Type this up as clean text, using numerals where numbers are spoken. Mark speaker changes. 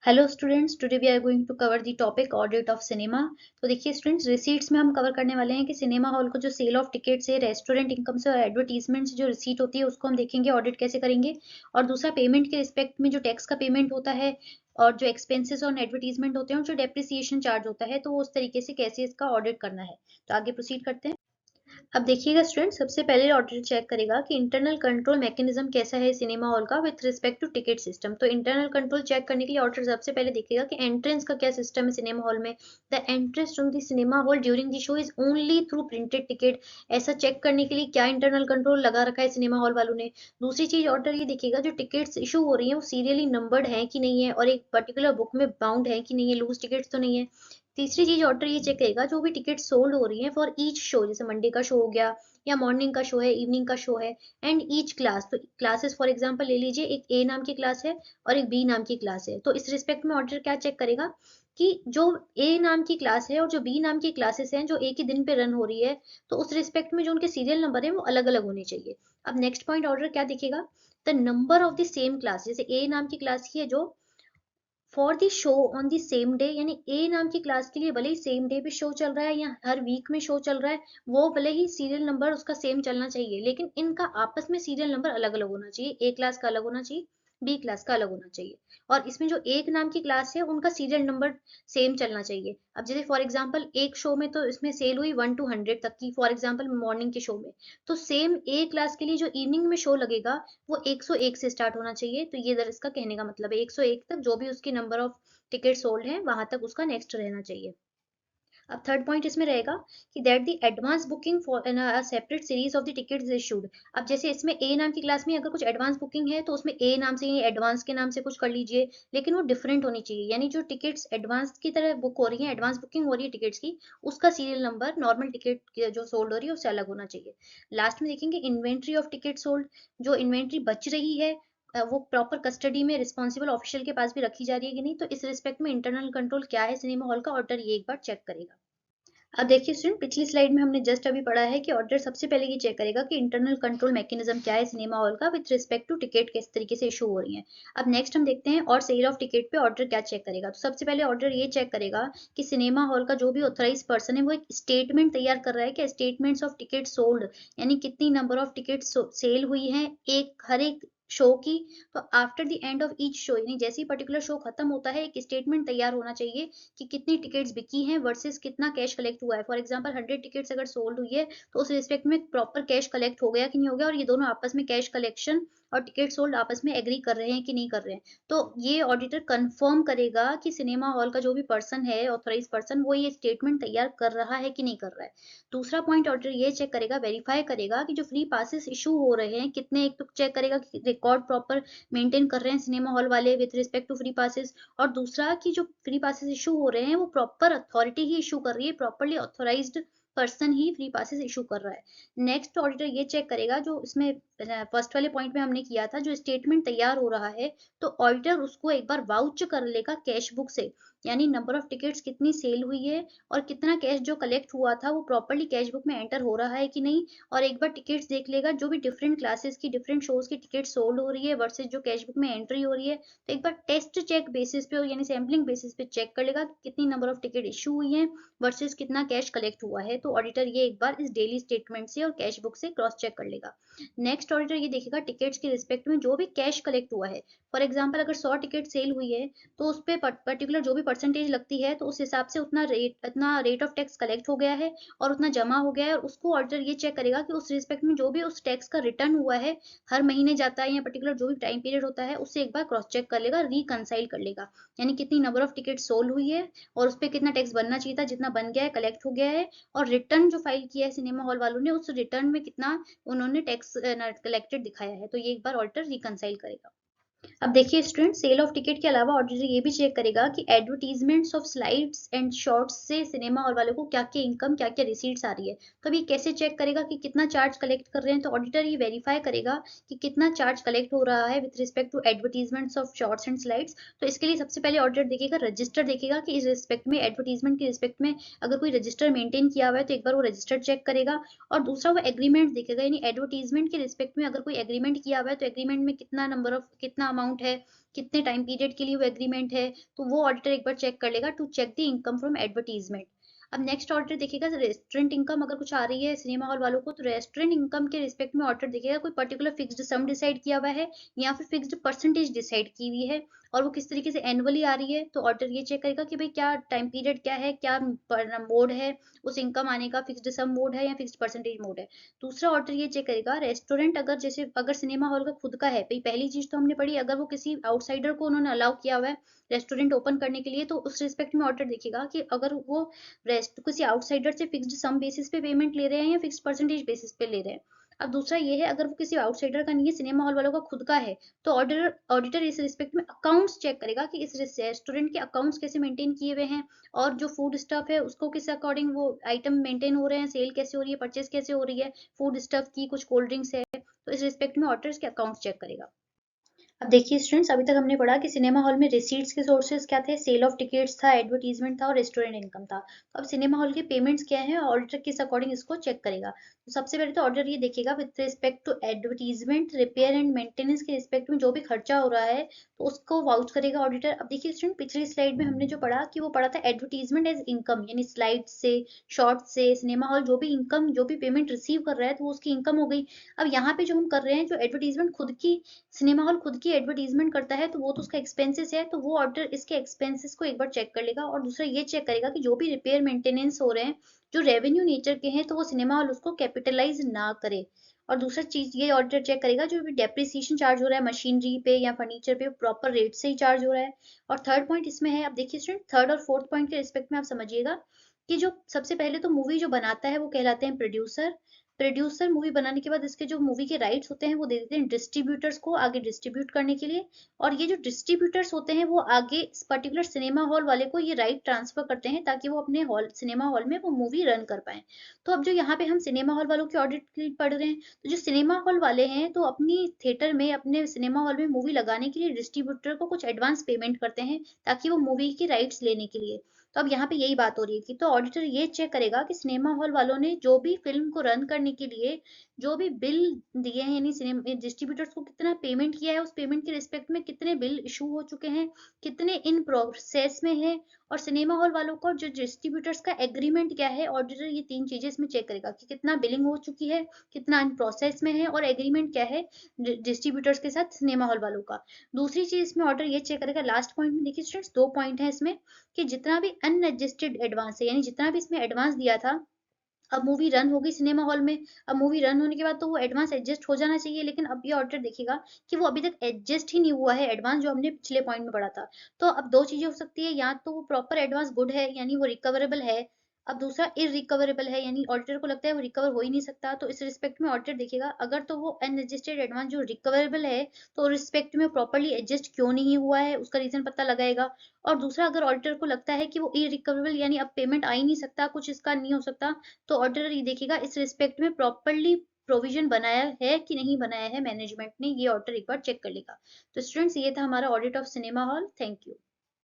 Speaker 1: Hello students, today we are going to cover the topic audit of cinema. तो देखिए students, receipts में हम cover करने वाले हैं कि सिनेमा हॉल को जो सेल ऑफ टिकट्स है, रेस्टोरेंट इनकम से और एडवर्टीजमेंट से जो रिसीट होती है उसको हम देखेंगे ऑडिट कैसे करेंगे। और दूसरा, पेमेंट के रिस्पेक्ट में जो टैक्स का पेमेंट होता है और जो एक्सपेंसेस और एडवर्टीजमेंट होते हैं और जो डेप्रिसिएशन चार्ज होता है, तो उस तरीके से कैसे इसका ऑडिट करना है। तो आगे प्रोसीड करते हैं। अब देखिएगा स्टूडेंट, सबसे पहले ऑडिटर चेक करेगा कि इंटरनल कंट्रोल मैकेनिज्म कैसा है सिनेमा हॉल का with respect to ticket system. तो इंटरनल कंट्रोल चेक करने के लिए ऑडिटर सबसे पहले देखेगा कि एंट्रेंस का क्या सिस्टम है सिनेमा हॉल में। The entrance to the cinema hall during the show is only through printed ticket. ऐसा चेक करने के लिए क्या इंटरनल कंट्रोल लगा रखा है सिनेमा हॉल वालों ने। दूसरी चीज ऑडिटर ये देखेगा जो टिकट्स इशू हो रही है वो सीरियली नंबर्ड है कि नहीं है और एक पर्टिकुलर बुक में बाउंड है कि नहीं है, लूज टिकट्स तो नहीं है। तीसरी चीज ऑडिटर ये चेक करेगा जो भी टिकट सोल्ड हो रही है फॉर ईच शो, जैसे मंडे का शो हो गया या मॉर्निंग का शो है, इवनिंग का शो है, एंड ईच क्लास। तो क्लासेस फॉर एग्जांपल ले लीजिए, एक ए नाम की क्लास है और एक बी नाम की क्लास है। तो इस रिस्पेक्ट में ऑडिटर क्या चेक करेगा कि जो ए नाम की क्लास है और जो बी नाम की क्लासेस हैं जो एक ही दिन पे रन हो रही है, तो उस रिस्पेक्ट में जो उनके सीरियल नंबर है वो अलग अलग होने चाहिए। अब नेक्स्ट पॉइंट ऑर्डर क्या दिखेगा, the number of the same class. जैसे ए नाम की क्लास की है जो for the show on the same day, यानी ए नाम की क्लास के लिए भले ही सेम डे पे शो चल रहा है या हर वीक में शो चल रहा है, वो भले ही सीरियल नंबर उसका सेम चलना चाहिए, लेकिन इनका आपस में सीरियल नंबर अलग अलग होना चाहिए। ए क्लास का अलग होना चाहिए, बी क्लास का अलग होना चाहिए। और इसमें जो एक नाम की क्लास है उनका सीरियल नंबर सेम चलना चाहिए। अब जैसे फॉर एग्जाम्पल एक शो में तो इसमें सेल हुई 1 to 100 तक की, फॉर एग्जाम्पल मॉर्निंग के शो में, तो सेम ए क्लास के लिए जो इवनिंग में शो लगेगा वो 101 से स्टार्ट होना चाहिए। तो ये दर इसका कहने का मतलब है 101 तक जो भी उसकी नंबर ऑफ टिकट सोल्ड है वहां तक उसका नेक्स्ट रहना चाहिए। अब थर्ड पॉइंट इसमें रहेगा कि that the advance booking for separate series of the tickets issued. अब जैसे इसमें ए नाम की क्लास में अगर कुछ एडवांस बुकिंग है तो उसमें ए नाम से या एडवांस के नाम से कुछ कर लीजिए, लेकिन वो डिफरेंट होनी चाहिए। यानी जो टिकट्स एडवांस की तरह बुक हो रही है, एडवांस बुकिंग हो रही है टिकट्स की, उसका सीरियल नंबर नॉर्मल टिकट जो सोल्ड हो रही है उससे अलग होना चाहिए। लास्ट में देखेंगे इन्वेंट्री ऑफ टिकट सोल्ड। जो इन्वेंट्री बच रही है वो प्रॉपर कस्टडी में रिस्पॉन्सिबल ऑफिशियल के पास भी रखी जा रही है कि नहीं। तो इस रिस्पेक्ट में इंटरनल कंट्रोल क्या है सिनेमा हॉल का, ऑडिटर ये एक बार चेक करेगा। अब देखिए स्टूडेंट, पिछली स्लाइड में हमने जस्ट अभी पढ़ा है कि ऑडिटर सबसे पहले ये चेक करेगा कि इंटरनल कंट्रोल मैकेनिज्म क्या है सिनेमा हॉल का विद रिस्पेक्ट टू टिकट किस तरीके से इशू हो रही है। अब नेक्स्ट हम देखते हैं और सेल ऑफ टिकट पे ऑडिटर क्या चेक करेगा। तो सबसे पहले ऑडिटर ये चेक करेगा कि सिनेमा हॉल का जो भी ऑथराइज पर्सन है वो एक स्टेटमेंट तैयार कर रहा है कि स्टेटमेंट्स ऑफ टिकट सोल्ड, यानी कितनी नंबर ऑफ टिकट सेल हुई है एक हर एक शो की। तो after the end of each show, यानी जैसे ही पर्टिकुलर शो खत्म होता है एक स्टेटमेंट तैयार होना चाहिए कि कितनी टिकट्स बिकी हैं वर्सेस कितना कैश कलेक्ट हुआ है। फॉर एग्जांपल 100 टिकट्स अगर सोल्ड हुई है तो उस रिस्पेक्ट में प्रॉपर कैश कलेक्ट हो गया कि नहीं हो गया, और ये दोनों आपस में कैश कलेक्शन और टिकट सोल्ड आपस में एग्री कर रहे हैं कि नहीं कर रहे हैं। तो ये ऑडिटर कंफर्म करेगा कि सिनेमा हॉल का जो भी पर्सन है, ऑथराइज पर्सन, वो ये स्टेटमेंट तैयार कर रहा है कि नहीं कर रहा है। दूसरा पॉइंट ऑडिटर ये चेक करेगा, वेरीफाई करेगा कि जो फ्री पासिस इशू हो रहे हैं कितने, एक तो चेक करेगा कि रिकॉर्ड प्रॉपर मेंटेन कर रहे हैं सिनेमा हॉल वाले with respect to free passes, और दूसरा कि जो फ्री पासेस इशू हो रहे हैं वो प्रॉपर अथॉरिटी ही इशू कर रही है, प्रॉपरली ऑथोराइज्ड पर्सन ही फ्री पासेस इशू कर रहा है। नेक्स्ट ऑडिटर ये चेक करेगा, जो इसमें फर्स्ट वाले पॉइंट में हमने किया था, जो स्टेटमेंट तैयार हो रहा है तो ऑडिटर उसको एक बार वाउच कर लेगा कैश बुक से, यानी नंबर ऑफ टिकट्स कितनी सेल हुई है और कितना कैश जो कलेक्ट हुआ था वो प्रॉपरली कैश बुक में एंटर हो रहा है कि नहीं। और एक बार टिकट्स देख लेगा, जो भी डिफरेंट क्लासेस की डिफरेंट शोज की टिकट सोल्ड हो रही है वर्सेज जो कैश बुक में एंट्री हो रही है, तो एक बार टेस्ट चेक बेसिस पे यानी सैम्पलिंग बेसिस पे चेक कर लेगा कि कितनी नंबर ऑफ टिकट इशू हुई है वर्सेस कितना कैश कलेक्ट हुआ है। तो ऑडिटर ये एक बार इस डेली स्टेटमेंट से और कैश बुक से क्रॉस चेक कर लेगा। नेक्स्ट ऑडिटर ये देखेगा टिकट्स के रिस्पेक्ट में जो भी कैश कलेक्ट हुआ है। फॉर एग्जाम्पल अगर 100 टिकट सेल हुई है तो उस पर पर्टिकुलर जो भी परसेंटेज लगती है तो उस हिसाब से उतना रेट ऑफ टैक्स कलेक्ट हो गया है और उतना जमा हो गया है, और उसको ऑडिटर ये चेक करेगा कि उस रिस्पेक्ट में जो भी उस टैक्स का रिटर्न हुआ है, हर महीने जाता है या पर्टिकुलर जो भी टाइम पीरियड होता है, उससे एक बार क्रॉस चेक कर लेगा, रिकनसाइल कर लेगा, यानी कितनी नंबर ऑफ टिकट सोल्ड हुई है और उस पर कितना टैक्स बनना चाहिए था, जितना बन गया है, कलेक्ट हो गया है, और रिटर्न जो फाइल किया है सिनेमा हॉल वालों ने उस रिटर्न में कितना उन्होंने टैक्स कलेक्टेड दिखाया है। तो ये एक बार ऑडिटर रिकनसाइल करेगा। अब देखिए स्टूडेंट, सेल ऑफ टिकट के अलावा ऑडिटर ये भी चेक करेगा कि advertisements of slides and shorts से सिनेमा हॉल वालों को क्या क्या इनकम, क्या क्या रिसीट्स आ रही है। तो अभी कैसे चेक करेगा कि कितना चार्ज कलेक्ट कर रहे हैं, तो ऑडिटर ये वेरीफाई करेगा कि कितना चार्ज कलेक्ट हो रहा है with respect to advertisements of shorts and slides. तो इसके लिए सबसे पहले ऑडिटर देखेगा, रजिस्टर देखेगा कि इस रिस्पेक्ट में, एडवर्टीजमेंट के रिस्पेक्ट में अगर कोई रजिस्टर मेंटेन किया हुआ है तो एक बार वो रजिस्टर चेक करेगा। और दूसरा वो एग्रीमेंट देखेगा, यानी एडवर्टीजमेंट के रिस्पेक्ट में अगर कोई एग्रीमेंट किया हुआ है तो एग्रीमेंट में कितना नंबर ऑफ, कितना अमाउंट अमाउंट है, कितने टाइम पीरियड के लिए वो एग्रीमेंट है, तो वो ऑडिटर एक बार चेक कर लेगा to check the income from advertisement. अब नेक्स्ट ऑडिटर देखिएगा रेस्टोरेंट इनकम अगर कुछ आ रही है सिनेमा हॉल वालों को, तो रेस्टोरेंट इनकम के रिस्पेक्ट में ऑडिटर देखिएगा कोई पर्टिकुलर फिक्स्ड सम डिसाइड किया हुआ है या फिर फिक्स्ड परसेंटेज डिसाइड की हुई है, और वो किस तरीके से एनुअली आ रही है, तो ऑडिटर ये चेक करेगा कि भाई क्या टाइम पीरियड क्या है, क्या मोड है, उस इनकम आने का फिक्स्ड सम मोड है या फिक्स्ड परसेंटेज मोड है। दूसरा ऑडिटर ये चेक करेगा रेस्टोरेंट अगर जैसे अगर सिनेमा हॉल का खुद का है, भाई पहली चीज तो हमने पढ़ी अगर वो किसी आउटसाइडर को उन्होंने अलाउ किया हुआ है रेस्टोरेंट ओपन करने के लिए, तो उस रिस्पेक्ट में ऑडिटर देखेगा कि अगर वो रेस्ट किसी आउटसाइडर से फिक्स्ड सम बेसिस पे पेमेंट ले रहे हैं या फिक्स्ड परसेंटेज बेसिस पे ले रहे हैं। अब दूसरा ये है अगर वो किसी आउटसाइडर का नहीं है, सिनेमा हॉल वालों का खुद का है, तो ऑडिटर ऑडिटर इस रिस्पेक्ट में अकाउंट्स चेक करेगा कि इस रेस्टोरेंट के अकाउंट्स कैसे मेंटेन किए हुए हैं, और जो फूड स्टफ है उसको किस अकॉर्डिंग वो आइटम मेंटेन हो रहे हैं, सेल कैसे हो रही है, परचेज कैसे हो रही है, फूड स्टफ की कुछ कोल्ड ड्रिंक्स है, तो इस रिस्पेक्ट में ऑडिटर के अकाउंट्स चेक करेगा। अब देखिए स्टूडेंट्स, अभी तक हमने पढ़ा कि सिनेमा हॉल में रिसीट्स के सोर्सेज क्या थे, सेल ऑफ टिकट्स था, एडवर्टीजमेंट था और रेस्टोरेंट इनकम था। तो अब सिनेमा हॉल के पेमेंट्स क्या है, ऑडिटर किस अकॉर्डिंग इसको चेक करेगा। तो सबसे पहले तो ऑडिटर ये देखेगा with respect to advertisement, repair and maintenance के रिस्पेक्ट में जो भी खर्चा हो रहा है तो उसको वाउच करेगा ऑडिटर। अब देखिए स्टूडेंट, पिछली स्लाइड में हमने जो पढ़ा कि वो पढ़ा था एडवर्टीजमेंट एज इनकम, यानी स्लाइड से, शॉर्ट से सिनेमा हॉल जो भी इनकम जो भी पेमेंट रिसीव कर रहा है तो वो उसकी इनकम हो गई। अब यहाँ पे जो हम कर रहे हैं, जो एडवर्टीजमेंट खुद की सिनेमा हॉल खुद की एडवर्टीजमेंट करता है तो वो तो उसका एक्सपेंसेस है, तो वो ऑडिटर इसके एक्सपेंसेस को एक बार चेक कर लेगा, और दूसरा ये चेक करेगा कि जो भी रिपेयर मेंटेनेंस हो रहे हैं जो रेवेन्यू नेचर के हैं, तो वो सिनेमा हॉल उसको कैपिटलाइज ना करे। और दूसरा चीज ये ऑडिटर चेक करेगा जो भी डेप्रिसिएशन चार्ज हो रहा है मशीनरी पे या फर्नीचर पे प्रॉपर रेट से ही चार्ज हो रहा है। और थर्ड पॉइंट इसमें है, अब देखिए स्टूडेंट थर्ड और फोर्थ पॉइंट के रिस्पेक्ट में आप समझिएगा कि जो सबसे पहले तो मूवी जो बनाता है वो कहलाते हैं प्रोड्यूसर। प्रोड्यूसर मूवी बनाने के बाद इसके जो मूवी के राइट्स होते हैं वो दे देते हैं डिस्ट्रीब्यूटर्स को आगे डिस्ट्रीब्यूट करने के लिए, और ये जो डिस्ट्रीब्यूटर्स होते हैं वो आगे इस पर्टिकुलर सिनेमा हॉल वाले को ये राइट ट्रांसफर करते हैं ताकि वो अपने हॉल सिनेमा हॉल में वो मूवी रन कर पाए। तो अब जो यहाँ पे हम सिनेमा हॉल वालों की ऑडिट पढ़ रहे हैं, तो जो सिनेमा हॉल वाले हैं तो अपनी थिएटर में अपने सिनेमा हॉल में मूवी लगाने के लिए डिस्ट्रीब्यूटर को कुछ एडवांस पेमेंट करते हैं ताकि वो मूवी के राइट्स लेने के लिए। तो अब यहाँ पे यही बात हो रही थी, तो ऑडिटर ये चेक करेगा कि सिनेमा हॉल वालों ने जो भी फिल्म को रन करने के लिए जो भी बिल दिए हैं, यानी सिनेमा डिस्ट्रीब्यूटर्स को कितना पेमेंट किया है, उस पेमेंट के रिस्पेक्ट में कितने बिल इशू हो चुके हैं, कितने इन प्रोसेस में है, और सिनेमा हॉल वालों को जो डिस्ट्रीब्यूटर्स का एग्रीमेंट क्या है, ऑडिटर ये तीन चीजें इसमें चेक करेगा कि कितना बिलिंग हो चुकी है, कितना इन प्रोसेस में है, और एग्रीमेंट क्या है डिस्ट्रीब्यूटर्स के साथ सिनेमा हॉल वालों का। दूसरी चीज इसमें ऑर्डर ये चेक करेगा लास्ट पॉइंट में, देखिए स्टूडेंट्स दो पॉइंट है इसमें, कि जितना भी अनएडजस्टेड एडवांस है, यानी जितना भी इसमें एडवांस दिया था, अब मूवी रन होगी सिनेमा हॉल में, अब मूवी रन होने के बाद तो वो एडवांस एडजस्ट हो जाना चाहिए, लेकिन अब ये ऑडिटर देखेगा कि वो अभी तक एडजस्ट ही नहीं हुआ है एडवांस, जो हमने पिछले पॉइंट में पढ़ा था। तो अब दो चीजें हो सकती है, या तो वो प्रॉपर एडवांस गुड है यानी वो रिकवरेबल है, अब दूसरा इरिकवरेबल है यानी ऑडिटर को लगता है वो रिकवर हो ही नहीं सकता। तो इस रिस्पेक्ट में ऑडिटर देखेगा अगर तो वो अनएडजस्टेड एडवांस जो रिकवरेबल है तो रिस्पेक्ट में प्रॉपरली एडजस्ट क्यों नहीं हुआ है उसका रीजन पता लगाएगा। और दूसरा अगर ऑडिटर को लगता है कि वो इरिकवरेबल यानी अब पेमेंट आ ही नहीं सकता, कुछ इसका नहीं हो सकता, तो ऑडिटर ये देखेगा इस रिस्पेक्ट में प्रॉपरली प्रोविजन बनाया है कि नहीं बनाया है मैनेजमेंट ने, ये ऑडिटर एक बार चेक कर लेगा। तो स्टूडेंट्स ये था हमारा audit of cinema hall. Thank you.